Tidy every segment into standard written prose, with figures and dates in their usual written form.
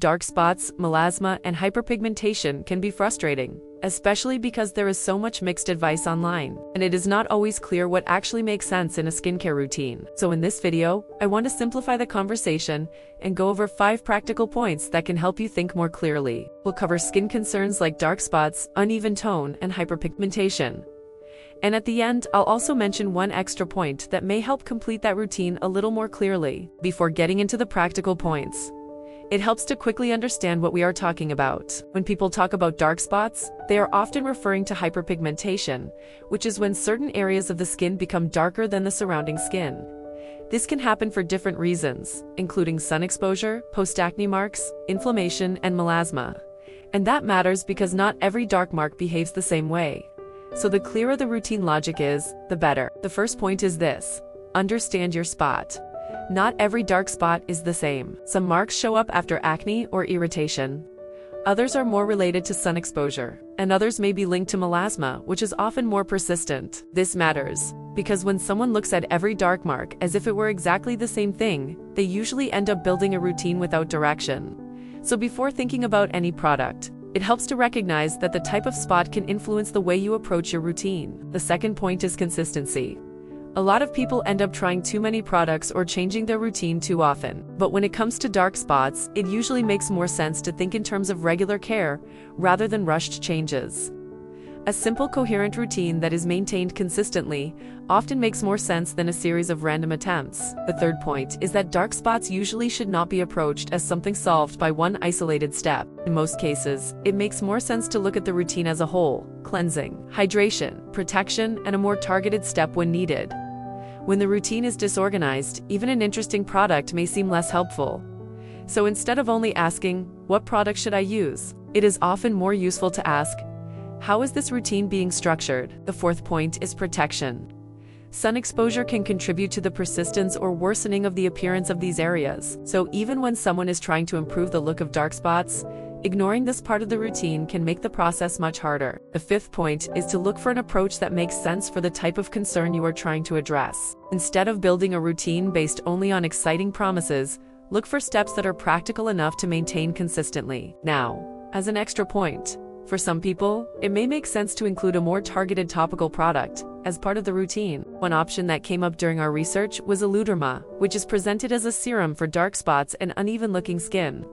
Dark spots, melasma, and hyperpigmentation can be frustrating, especially because there is so much mixed advice online, and it is not always clear what actually makes sense in a skincare routine. So in this video, I want to simplify the conversation and go over 5 practical points that can help you think more clearly. We'll cover skin concerns like dark spots, uneven tone, and hyperpigmentation. And at the end, I'll also mention one extra point that may help complete that routine a little more clearly. Before getting into the practical points, it helps to quickly understand what we are talking about. When people talk about dark spots, they are often referring to hyperpigmentation, which is when certain areas of the skin become darker than the surrounding skin. This can happen for different reasons, including sun exposure, post-acne marks, inflammation, and melasma. And that matters because not every dark mark behaves the same way. So the clearer the routine logic is, the better. The first point is this: understand your spot. Not every dark spot is the same. Some marks show up after acne or irritation. Others are more related to sun exposure, and others may be linked to melasma, which is often more persistent. This matters because when someone looks at every dark mark as if it were exactly the same thing, they usually end up building a routine without direction. So before thinking about any product, it helps to recognize that the type of spot can influence the way you approach your routine. The second point is consistency. A lot of people end up trying too many products or changing their routine too often. But when it comes to dark spots, it usually makes more sense to think in terms of regular care rather than rushed changes. A simple, coherent routine that is maintained consistently often makes more sense than a series of random attempts. The third point is that dark spots usually should not be approached as something solved by one isolated step. In most cases, it makes more sense to look at the routine as a whole: cleansing, hydration, protection, and a more targeted step when needed. When the routine is disorganized, even an interesting product may seem less helpful. So instead of only asking, "What product should I use?" it is often more useful to ask, "How is this routine being structured?" The fourth point is protection. Sun exposure can contribute to the persistence or worsening of the appearance of these areas. So even when someone is trying to improve the look of dark spots, ignoring this part of the routine can make the process much harder. The fifth point is to look for an approach that makes sense for the type of concern you are trying to address. Instead of building a routine based only on exciting promises, look for steps that are practical enough to maintain consistently. Now, as an extra point, for some people, it may make sense to include a more targeted topical product as part of the routine. One option that came up during our research was Melasma, which is presented as a serum for dark spots and uneven-looking skin.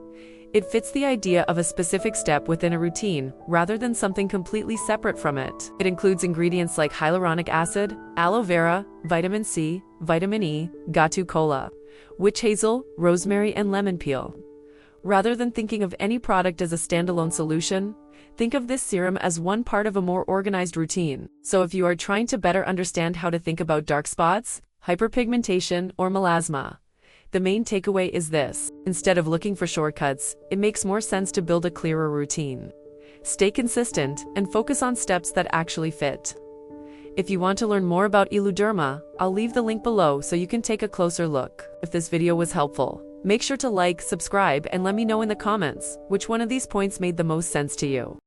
It fits the idea of a specific step within a routine, rather than something completely separate from it. It includes ingredients like hyaluronic acid, aloe vera, vitamin C, vitamin E, gatu kola, witch hazel, rosemary, and lemon peel. Rather than thinking of any product as a standalone solution, think of this serum as one part of a more organized routine. So if you are trying to better understand how to think about dark spots, hyperpigmentation, or melasma, the main takeaway is this: instead of looking for shortcuts, it makes more sense to build a clearer routine. Stay consistent and focus on steps that actually fit. If you want to learn more about Melasma, I'll leave the link below so you can take a closer look. If this video was helpful, make sure to like, subscribe, and let me know in the comments which one of these points made the most sense to you.